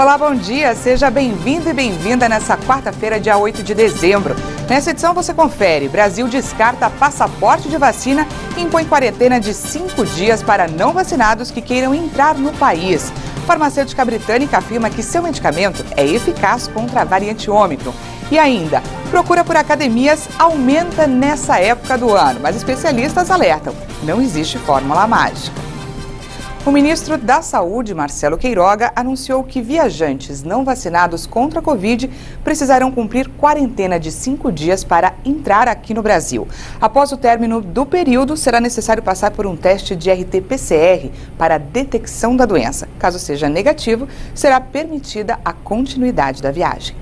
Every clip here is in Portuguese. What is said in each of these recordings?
Olá, bom dia, seja bem-vindo e bem-vinda nessa quarta-feira, dia 8 de dezembro. Nessa edição você confere, Brasil descarta passaporte de vacina e impõe quarentena de 5 dias para não vacinados que queiram entrar no país. Farmacêutica britânica afirma que seu medicamento é eficaz contra a variante Ômicron. E ainda, procura por academias aumenta nessa época do ano, mas especialistas alertam, não existe fórmula mágica. O ministro da Saúde, Marcelo Queiroga, anunciou que viajantes não vacinados contra a Covid precisarão cumprir quarentena de 5 dias para entrar aqui no Brasil. Após o término do período, será necessário passar por um teste de RT-PCR para a detecção da doença. Caso seja negativo, será permitida a continuidade da viagem.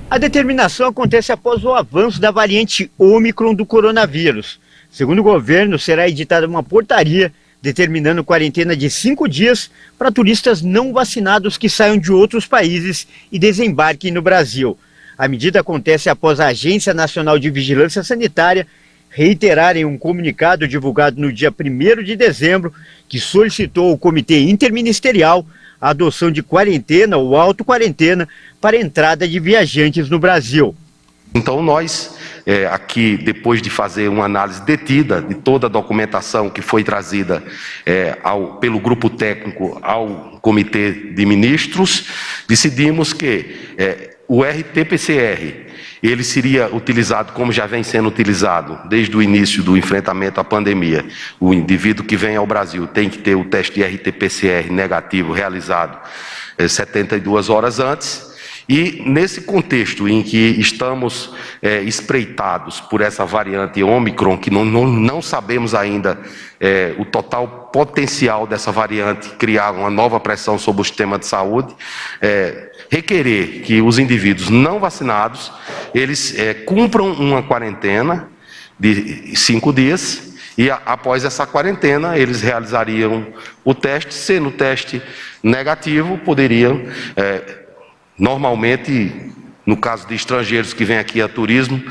A determinação acontece após o avanço da variante Ômicron do coronavírus. Segundo o governo, será editada uma portaria determinando quarentena de 5 dias para turistas não vacinados que saiam de outros países e desembarquem no Brasil. A medida acontece após a Agência Nacional de Vigilância Sanitária reiterar em um comunicado divulgado no dia 1º de dezembro que solicitou ao Comitê Interministerial a adoção de quarentena ou autoquarentena para a entrada de viajantes no Brasil. Então nós, aqui, depois de fazer uma análise detida de toda a documentação que foi trazida pelo grupo técnico ao Comitê de Ministros, decidimos que o RT-PCR, ele seria utilizado como já vem sendo utilizado desde o início do enfrentamento à pandemia. O indivíduo que vem ao Brasil tem que ter o teste de RT-PCR negativo realizado 72 horas antes. E nesse contexto em que estamos espreitados por essa variante Ômicron, que não sabemos ainda o total potencial dessa variante criar uma nova pressão sobre o sistema de saúde, requerer que os indivíduos não vacinados, eles cumpram uma quarentena de 5 dias e após essa quarentena eles realizariam o teste, sendo o teste negativo, poderiam normalmente, no caso de estrangeiros que vêm aqui a turismo,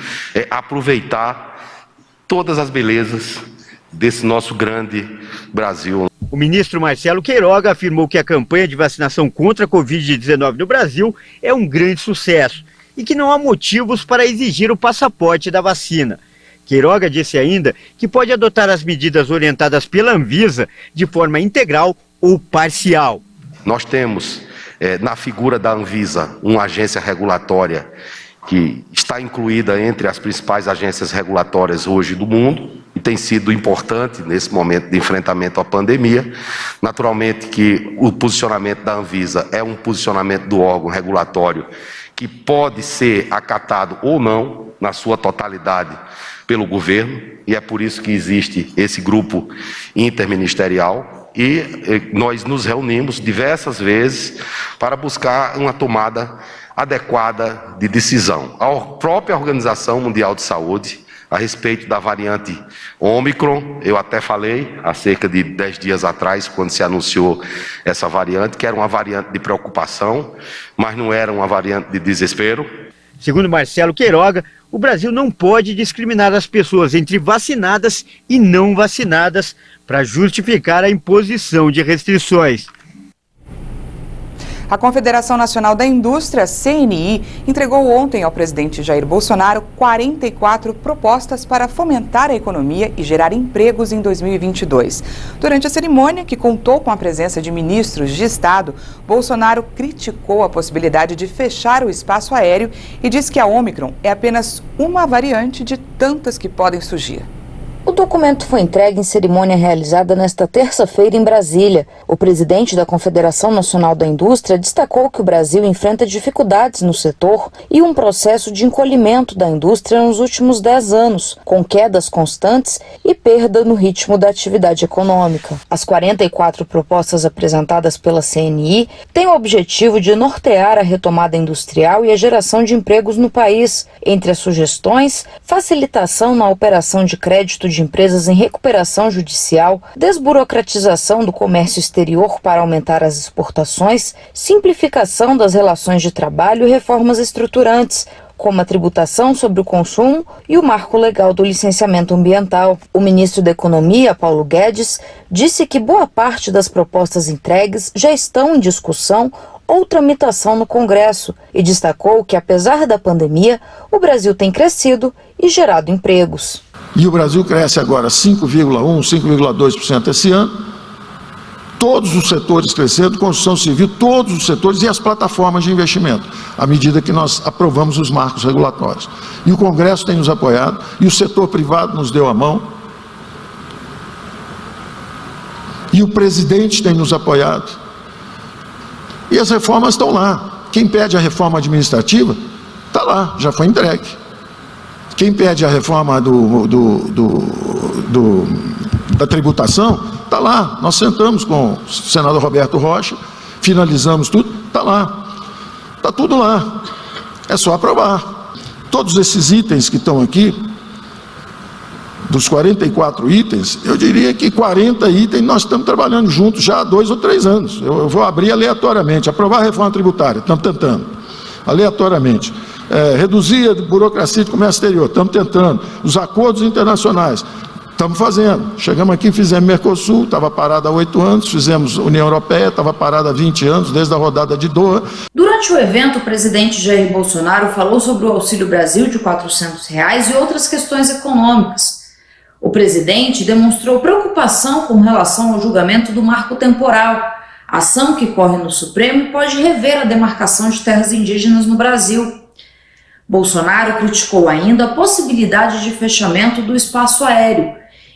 aproveitar todas as belezas desse nosso grande Brasil. O ministro Marcelo Queiroga afirmou que a campanha de vacinação contra a Covid-19 no Brasil é um grande sucesso e que não há motivos para exigir o passaporte da vacina. Queiroga disse ainda que pode adotar as medidas orientadas pela Anvisa de forma integral ou parcial. Nós temos na figura da Anvisa, uma agência regulatória que está incluída entre as principais agências regulatórias hoje do mundo e tem sido importante nesse momento de enfrentamento à pandemia. Naturalmente que o posicionamento da Anvisa é um posicionamento do órgão regulatório que pode ser acatado ou não, na sua totalidade, pelo governo, e é por isso que existe esse grupo interministerial. E nós nos reunimos diversas vezes para buscar uma tomada adequada de decisão. A própria Organização Mundial de Saúde, a respeito da variante Ômicron, eu até falei há cerca de 10 dias atrás, quando se anunciou essa variante, que era uma variante de preocupação, mas não era uma variante de desespero. Segundo Marcelo Queiroga, o Brasil não pode discriminar as pessoas entre vacinadas e não vacinadas para justificar a imposição de restrições. A Confederação Nacional da Indústria, CNI, entregou ontem ao presidente Jair Bolsonaro 44 propostas para fomentar a economia e gerar empregos em 2022. Durante a cerimônia, que contou com a presença de ministros de Estado, Bolsonaro criticou a possibilidade de fechar o espaço aéreo e disse que a Ômicron é apenas uma variante de tantas que podem surgir. O documento foi entregue em cerimônia realizada nesta terça-feira em Brasília. O presidente da Confederação Nacional da Indústria destacou que o Brasil enfrenta dificuldades no setor e um processo de encolhimento da indústria nos últimos 10 anos, com quedas constantes e perda no ritmo da atividade econômica. As 44 propostas apresentadas pela CNI têm o objetivo de nortear a retomada industrial e a geração de empregos no país. Entre as sugestões, facilitação na operação de crédito de empresas em recuperação judicial, desburocratização do comércio exterior para aumentar as exportações, simplificação das relações de trabalho e reformas estruturantes, como a tributação sobre o consumo e o marco legal do licenciamento ambiental. O ministro da Economia, Paulo Guedes, disse que boa parte das propostas entregues já estão em discussão ou tramitação no Congresso e destacou que, apesar da pandemia, o Brasil tem crescido e gerado empregos. E o Brasil cresce agora 5,1%, 5,2% esse ano. Todos os setores crescendo, construção civil, todos os setores e as plataformas de investimento, à medida que nós aprovamos os marcos regulatórios. E o Congresso tem nos apoiado, e o setor privado nos deu a mão, e o presidente tem nos apoiado, e as reformas estão lá. Quem pede a reforma administrativa, está lá, já foi entregue. Quem pede a reforma da tributação, está lá. Nós sentamos com o senador Roberto Rocha, finalizamos tudo, está lá. Está tudo lá. É só aprovar. Todos esses itens que estão aqui, dos 44 itens, eu diria que 40 itens nós estamos trabalhando juntos já há 2 ou 3 anos. Eu vou abrir aleatoriamente. Aprovar a reforma tributária, estamos tentando. Aleatoriamente. Reduzir a burocracia de comércio exterior, estamos tentando. Os acordos internacionais, estamos fazendo. Chegamos aqui, fizemos Mercosul, estava parado há 8 anos, fizemos União Europeia, estava parada há 20 anos, desde a rodada de Doha. Durante o evento, o presidente Jair Bolsonaro falou sobre o Auxílio Brasil de R$ 400 e outras questões econômicas. O presidente demonstrou preocupação com relação ao julgamento do marco temporal, ação que corre no Supremo e pode rever a demarcação de terras indígenas no Brasil. Bolsonaro criticou ainda a possibilidade de fechamento do espaço aéreo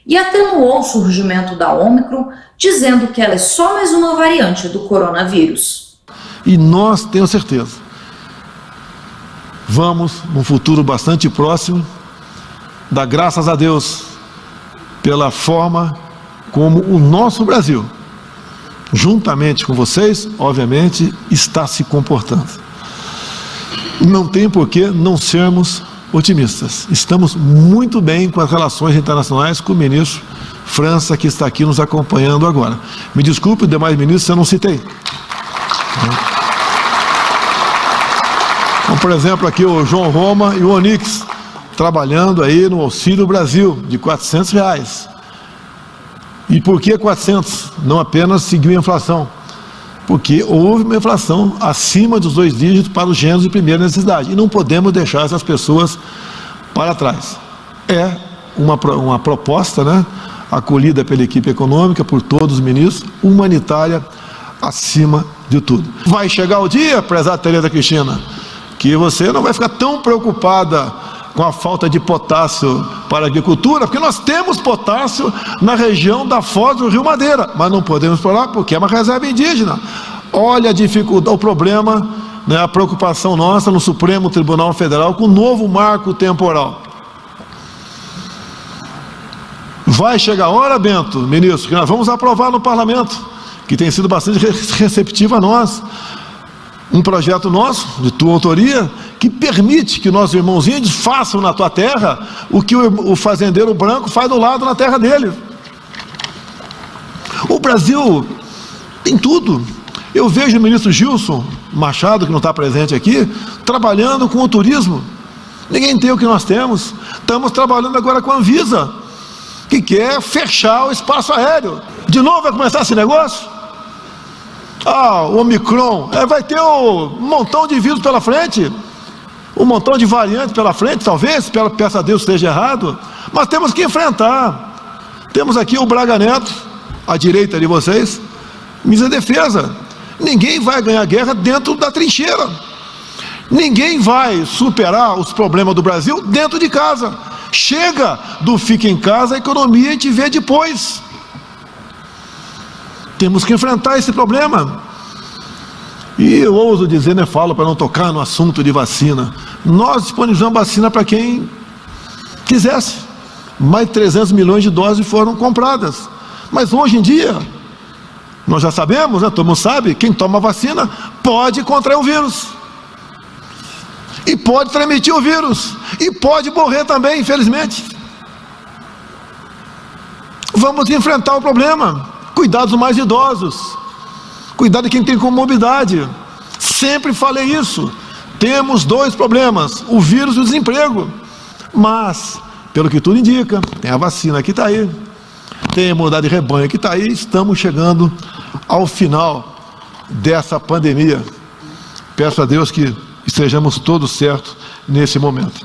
e atenuou o surgimento da Ômicron, dizendo que ela é só mais uma variante do coronavírus. E nós, tenho certeza, vamos, num futuro bastante próximo, dar graças a Deus pela forma como o nosso Brasil, juntamente com vocês, obviamente, está se comportando. Não tem por que não sermos otimistas. Estamos muito bem com as relações internacionais com o ministro França, que está aqui nos acompanhando agora. Me desculpe, os demais ministros eu não citei. Então, por exemplo, aqui o João Roma e o Onix, trabalhando aí no Auxílio Brasil, de R$ 400. E por que 400? Não apenas seguiu a inflação. Porque houve uma inflação acima dos 2 dígitos para os gêneros de primeira necessidade. E não podemos deixar essas pessoas para trás. É uma proposta, né, acolhida pela equipe econômica, por todos os ministros, humanitária acima de tudo. Vai chegar o dia, prezada Tereza Cristina, que você não vai ficar tão preocupada com a falta de potássio para a agricultura, porque nós temos potássio na região da foz do Rio Madeira, mas não podemos explorar porque é uma reserva indígena. Olha a dificuldade, o problema, né, a preocupação nossa no Supremo Tribunal Federal com o novo marco temporal. Vai chegar a hora, Bento, ministro, que nós vamos aprovar no parlamento, que tem sido bastante receptivo a nós, um projeto nosso, de tua autoria, que permite que nossos irmãos índios façam na tua terra o que o fazendeiro branco faz do lado na terra dele. O Brasil tem tudo. Eu vejo o ministro Gilson Machado, que não está presente aqui, trabalhando com o turismo. Ninguém tem o que nós temos. Estamos trabalhando agora com a Anvisa, que quer fechar o espaço aéreo. De novo vai começar esse negócio? O Omicron, vai ter um montão de vírus pela frente, um montão de variantes pela frente, talvez, peça a Deus esteja errado, mas temos que enfrentar. Temos aqui o Braga Neto, à direita de vocês, misa defesa. Ninguém vai ganhar guerra dentro da trincheira. Ninguém vai superar os problemas do Brasil dentro de casa. Chega do fica em casa, a economia a gente vê depois. Temos que enfrentar esse problema. E eu ouso dizer, né, falo para não tocar no assunto de vacina. Nós disponibilizamos vacina para quem quisesse. Mais de 300 milhões de doses foram compradas. Mas hoje em dia, nós já sabemos, né, todo mundo sabe, quem toma vacina pode contrair o vírus. E pode transmitir o vírus. E pode morrer também, infelizmente. Vamos enfrentar o problema. Cuidar dos mais idosos, cuidar de quem tem comorbidade. Sempre falei isso. Temos 2 problemas, o vírus e o desemprego. Mas, pelo que tudo indica, tem a vacina que está aí, tem a imunidade de rebanho que está aí, estamos chegando ao final dessa pandemia. Peço a Deus que estejamos todos certos nesse momento.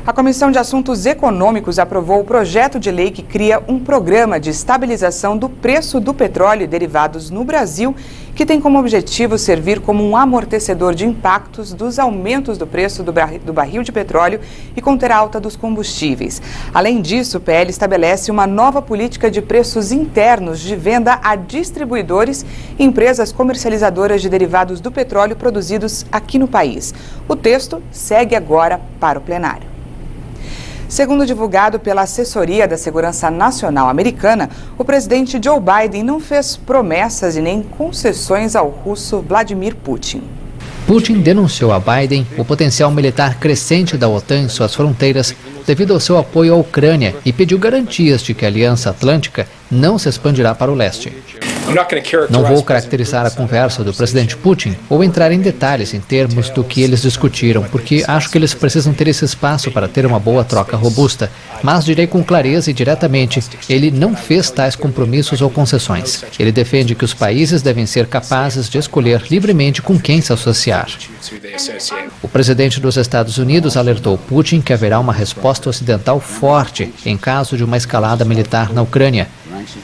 A Comissão de Assuntos Econômicos aprovou o projeto de lei que cria um programa de estabilização do preço do petróleo e derivados no Brasil, que tem como objetivo servir como um amortecedor de impactos dos aumentos do preço do barril de petróleo e conter a alta dos combustíveis. Além disso, o PL estabelece uma nova política de preços internos de venda a distribuidores e empresas comercializadoras de derivados do petróleo produzidos aqui no país. O texto segue agora para o plenário. Segundo divulgado pela Assessoria da Segurança Nacional americana, o presidente Joe Biden não fez promessas e nem concessões ao russo Vladimir Putin. Putin denunciou a Biden o potencial militar crescente da OTAN em suas fronteiras devido ao seu apoio à Ucrânia e pediu garantias de que a Aliança Atlântica não se expandirá para o leste. Não vou caracterizar a conversa do presidente Putin ou entrar em detalhes em termos do que eles discutiram, porque acho que eles precisam ter esse espaço para ter uma boa troca robusta, mas direi com clareza e diretamente, ele não fez tais compromissos ou concessões. Ele defende que os países devem ser capazes de escolher livremente com quem se associar. O presidente dos Estados Unidos alertou Putin que haverá uma resposta ocidental forte em caso de uma escalada militar na Ucrânia.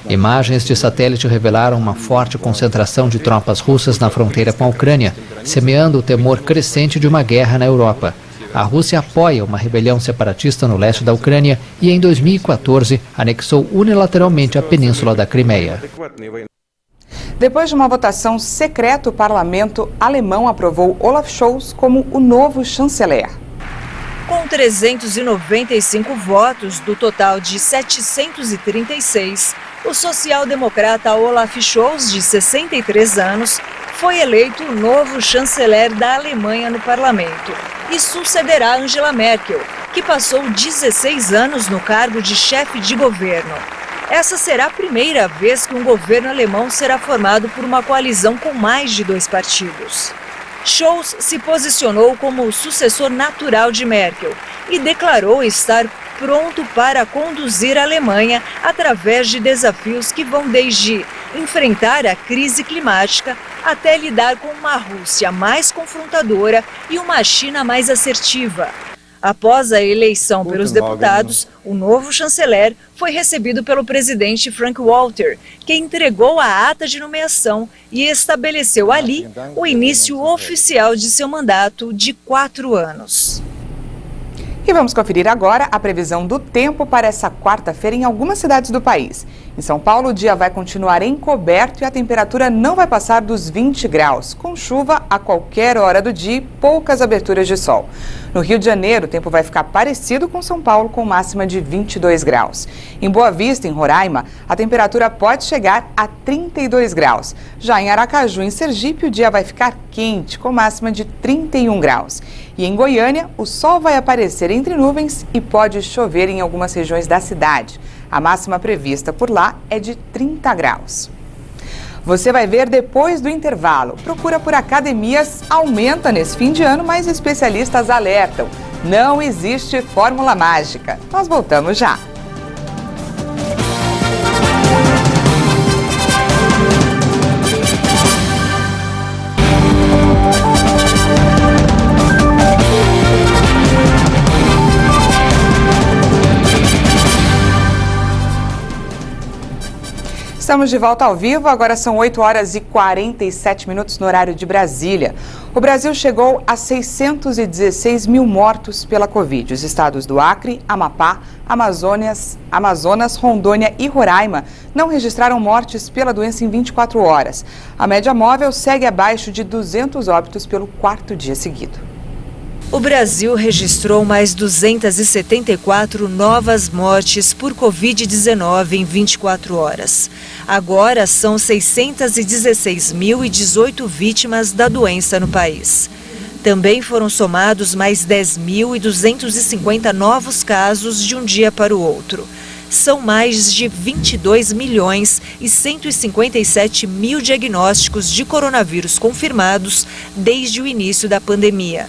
Imagens de satélite revelaram uma forte concentração de tropas russas na fronteira com a Ucrânia, semeando o temor crescente de uma guerra na Europa. A Rússia apoia uma rebelião separatista no leste da Ucrânia e, em 2014, anexou unilateralmente a península da Crimeia. Depois de uma votação secreta, o parlamento alemão aprovou Olaf Scholz como o novo chanceler. Com 395 votos do total de 736, o social-democrata Olaf Scholz, de 63 anos, foi eleito o novo chanceler da Alemanha no parlamento e sucederá Angela Merkel, que passou 16 anos no cargo de chefe de governo. Essa será a primeira vez que um governo alemão será formado por uma coalizão com mais de 2 partidos. Scholz se posicionou como o sucessor natural de Merkel e declarou estar pronto para conduzir a Alemanha através de desafios que vão desde enfrentar a crise climática até lidar com uma Rússia mais confrontadora e uma China mais assertiva. Após a eleição pelos deputados, o novo chanceler foi recebido pelo presidente Frank Walter, que entregou a ata de nomeação e estabeleceu ali o início oficial de seu mandato de 4 anos. E vamos conferir agora a previsão do tempo para essa quarta-feira em algumas cidades do país. Em São Paulo, o dia vai continuar encoberto e a temperatura não vai passar dos 20 graus, com chuva a qualquer hora do dia e poucas aberturas de sol. No Rio de Janeiro, o tempo vai ficar parecido com São Paulo, com máxima de 22 graus. Em Boa Vista, em Roraima, a temperatura pode chegar a 32 graus. Já em Aracaju, em Sergipe, o dia vai ficar quente, com máxima de 31 graus. E em Goiânia, o sol vai aparecer entre nuvens e pode chover em algumas regiões da cidade. A máxima prevista por lá é de 30 graus. Você vai ver depois do intervalo. Procura por academias aumenta nesse fim de ano, mas especialistas alertam. Não existe fórmula mágica. Nós voltamos já. Estamos de volta ao vivo, agora são 8 horas e 47 minutos no horário de Brasília. O Brasil chegou a 616 mil mortos pela Covid. Os estados do Acre, Amapá, Amazonas, Rondônia e Roraima não registraram mortes pela doença em 24 horas. A média móvel segue abaixo de 200 óbitos pelo 4º dia seguido. O Brasil registrou mais 274 novas mortes por Covid-19 em 24 horas. Agora são 616.018 vítimas da doença no país. Também foram somados mais 10.250 novos casos de um dia para o outro. São mais de 22 milhões e 157 mil diagnósticos de coronavírus confirmados desde o início da pandemia.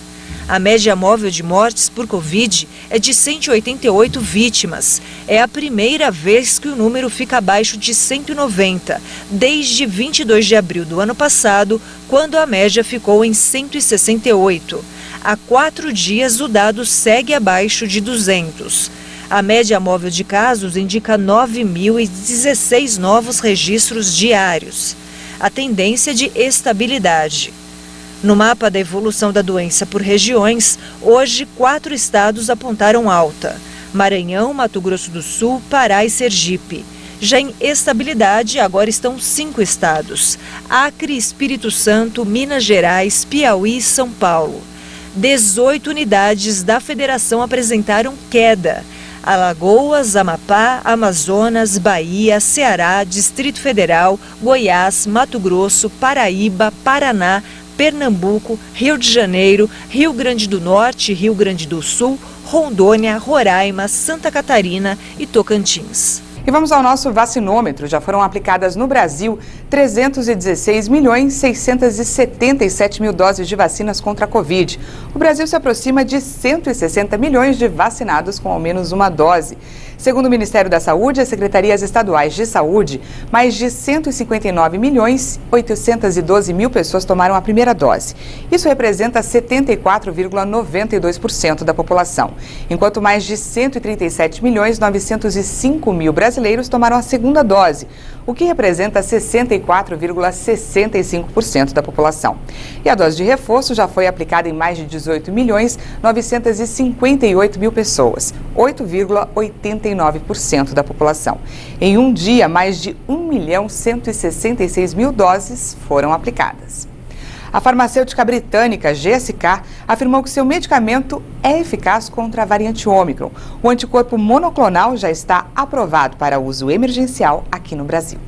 A média móvel de mortes por Covid é de 188 vítimas. É a primeira vez que o número fica abaixo de 190, desde 22 de abril do ano passado, quando a média ficou em 168. Há 4 dias o dado segue abaixo de 200. A média móvel de casos indica 9.016 novos registros diários. A tendência de estabilidade. No mapa da evolução da doença por regiões, hoje 4 estados apontaram alta: Maranhão, Mato Grosso do Sul, Pará e Sergipe. Já em estabilidade, agora estão 5 estados: Acre, Espírito Santo, Minas Gerais, Piauí e São Paulo. 18 unidades da federação apresentaram queda: Alagoas, Amapá, Amazonas, Bahia, Ceará, Distrito Federal, Goiás, Mato Grosso, Paraíba, Paraná, Pernambuco, Rio de Janeiro, Rio Grande do Norte, Rio Grande do Sul, Rondônia, Roraima, Santa Catarina e Tocantins. E vamos ao nosso vacinômetro. Já foram aplicadas no Brasil 316.677.000 doses de vacinas contra a Covid. O Brasil se aproxima de 160 milhões de vacinados com ao menos uma dose. Segundo o Ministério da Saúde e as secretarias estaduais de saúde, mais de 159.812.000 pessoas tomaram a primeira dose. Isso representa 74,92% da população, enquanto mais de 137.905.000 brasileiros tomaram a segunda dose, o que representa 64,65% da população. E a dose de reforço já foi aplicada em mais de 18.958.000 pessoas, 8,89% da população. Em um dia, mais de 1.166.000 doses foram aplicadas. A farmacêutica britânica GSK afirmou que seu medicamento é eficaz contra a variante Ômicron. O anticorpo monoclonal já está aprovado para uso emergencial aqui no Brasil.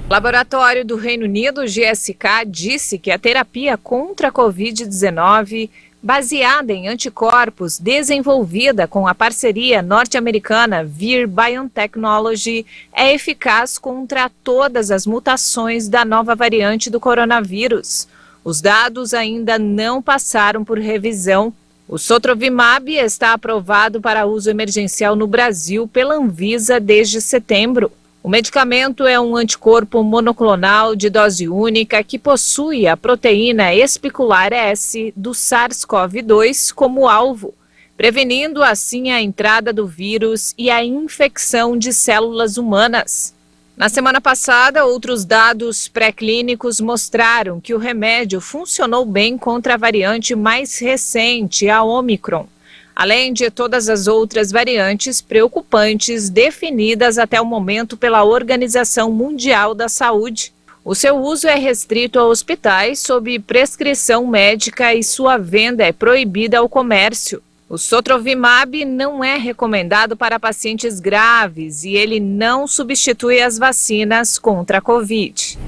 O laboratório do Reino Unido, GSK, disse que a terapia contra a Covid-19, baseada em anticorpos desenvolvida com a parceria norte-americana Vir Biotechnology, é eficaz contra todas as mutações da nova variante do coronavírus. Os dados ainda não passaram por revisão. O Sotrovimab está aprovado para uso emergencial no Brasil pela Anvisa desde setembro. O medicamento é um anticorpo monoclonal de dose única que possui a proteína espicular S do SARS-CoV-2 como alvo, prevenindo assim a entrada do vírus e a infecção de células humanas. Na semana passada, outros dados pré-clínicos mostraram que o remédio funcionou bem contra a variante mais recente, a Ômicron, além de todas as outras variantes preocupantes definidas até o momento pela Organização Mundial da Saúde. O seu uso é restrito a hospitais sob prescrição médica e sua venda é proibida ao comércio. O Sotrovimab não é recomendado para pacientes graves e ele não substitui as vacinas contra a Covid.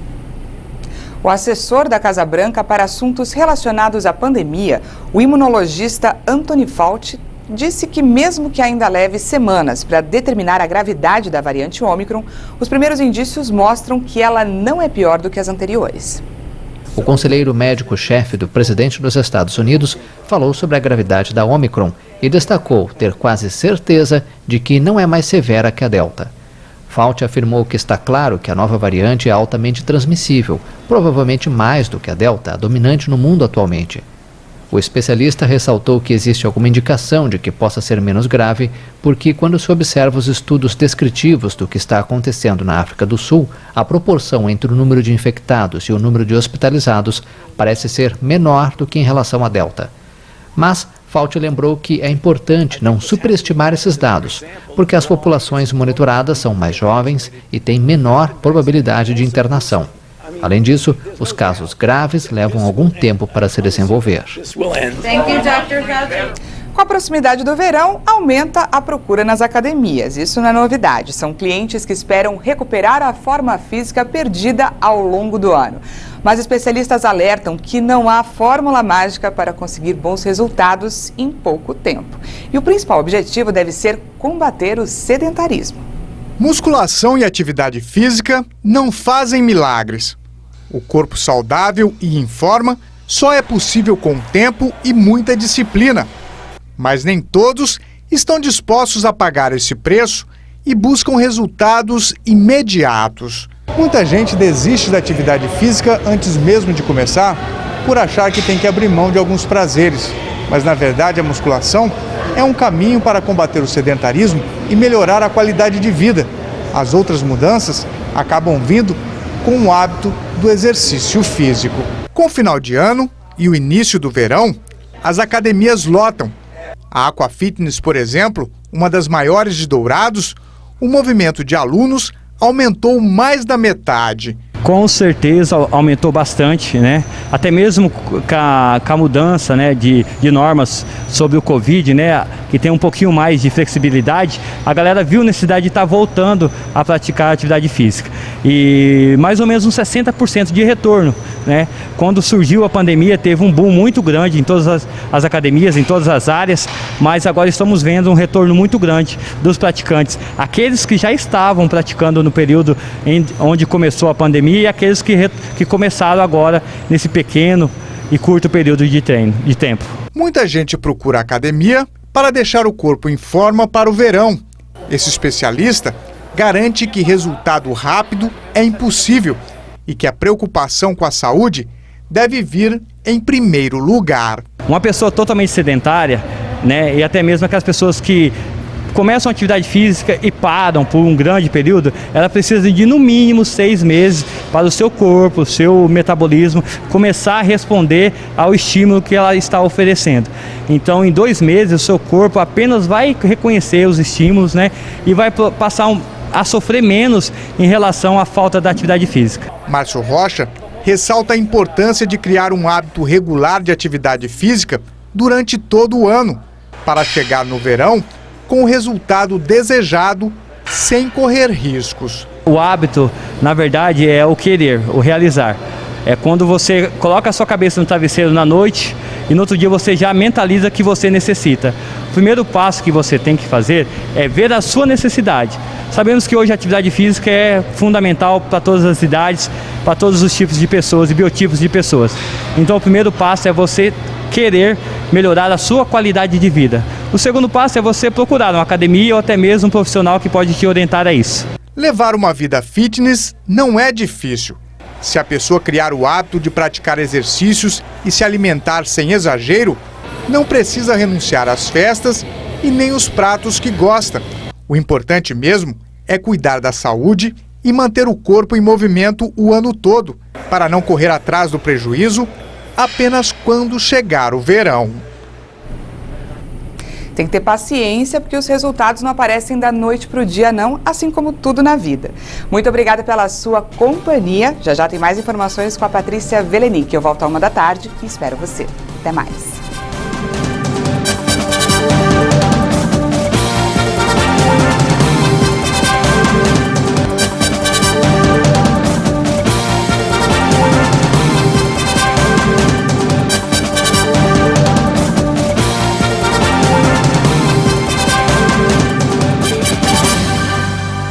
O assessor da Casa Branca para assuntos relacionados à pandemia, o imunologista Anthony Fauci, disse que mesmo que ainda leve semanas para determinar a gravidade da variante Ômicron, os primeiros indícios mostram que ela não é pior do que as anteriores. O conselheiro médico-chefe do presidente dos Estados Unidos falou sobre a gravidade da Ômicron e destacou ter quase certeza de que não é mais severa que a Delta. Fauci afirmou que está claro que a nova variante é altamente transmissível, provavelmente mais do que a Delta, a dominante no mundo atualmente. O especialista ressaltou que existe alguma indicação de que possa ser menos grave, porque quando se observa os estudos descritivos do que está acontecendo na África do Sul, a proporção entre o número de infectados e o número de hospitalizados parece ser menor do que em relação à Delta. Mas Fauci lembrou que é importante não superestimar esses dados, porque as populações monitoradas são mais jovens e têm menor probabilidade de internação. Além disso, os casos graves levam algum tempo para se desenvolver. Com a proximidade do verão, aumenta a procura nas academias. Isso não é novidade. São clientes que esperam recuperar a forma física perdida ao longo do ano. Mas especialistas alertam que não há fórmula mágica para conseguir bons resultados em pouco tempo. E o principal objetivo deve ser combater o sedentarismo. Musculação e atividade física não fazem milagres. O corpo saudável e em forma só é possível com tempo e muita disciplina. Mas nem todos estão dispostos a pagar esse preço e buscam resultados imediatos. Muita gente desiste da atividade física antes mesmo de começar por achar que tem que abrir mão de alguns prazeres. Mas, na verdade, a musculação é um caminho para combater o sedentarismo e melhorar a qualidade de vida. As outras mudanças acabam vindo com o hábito do exercício físico. Com o final de ano e o início do verão, as academias lotam. A Aqua Fitness, por exemplo, uma das maiores de Dourados, o movimento de alunos aumentou mais da metade. Com certeza aumentou bastante, né? Até mesmo com a mudança, né, de normas sobre o Covid, né, que tem um pouquinho mais de flexibilidade, a galera viu necessidade de estar voltando a praticar atividade física. E mais ou menos uns 60% de retorno, né? Quando surgiu a pandemia, teve um boom muito grande em todas as academias, em todas as áreas, mas agora estamos vendo um retorno muito grande dos praticantes. Aqueles que já estavam praticando no período onde começou a pandemia e aqueles que começaram agora nesse pequeno e curto período de tempo. Muita gente procura a academia para deixar o corpo em forma para o verão. Esse especialista garante que resultado rápido é impossível e que a preocupação com a saúde deve vir em primeiro lugar. Uma pessoa totalmente sedentária, né, e até mesmo aquelas pessoas que começam a atividade física e param por um grande período, ela precisa de no mínimo 6 meses para o seu corpo, o seu metabolismo começar a responder ao estímulo que ela está oferecendo. Então, em 2 meses, o seu corpo apenas vai reconhecer os estímulos, né, e vai passar a sofrer menos em relação à falta da atividade física. Márcio Rocha ressalta a importância de criar um hábito regular de atividade física durante todo o ano, para chegar no verão com o resultado desejado, sem correr riscos. O hábito, na verdade, é o querer, o realizar. É quando você coloca a sua cabeça no travesseiro na noite e no outro dia você já mentaliza que você necessita. O primeiro passo que você tem que fazer é ver a sua necessidade. Sabemos que hoje a atividade física é fundamental para todas as idades, para todos os tipos de pessoas e biotipos de pessoas. Então o primeiro passo é você querer melhorar a sua qualidade de vida. O segundo passo é você procurar uma academia ou até mesmo um profissional que pode te orientar a isso. Levar uma vida fitness não é difícil. Se a pessoa criar o hábito de praticar exercícios e se alimentar sem exagero, não precisa renunciar às festas e nem os pratos que gosta. O importante mesmo é cuidar da saúde e manter o corpo em movimento o ano todo, para não correr atrás do prejuízo apenas quando chegar o verão. Tem que ter paciência, porque os resultados não aparecem da noite para o dia, não, assim como tudo na vida. Muito obrigada pela sua companhia. Já tem mais informações com a Patrícia Velenic. Eu volto à 1 da tarde e espero você. Até mais.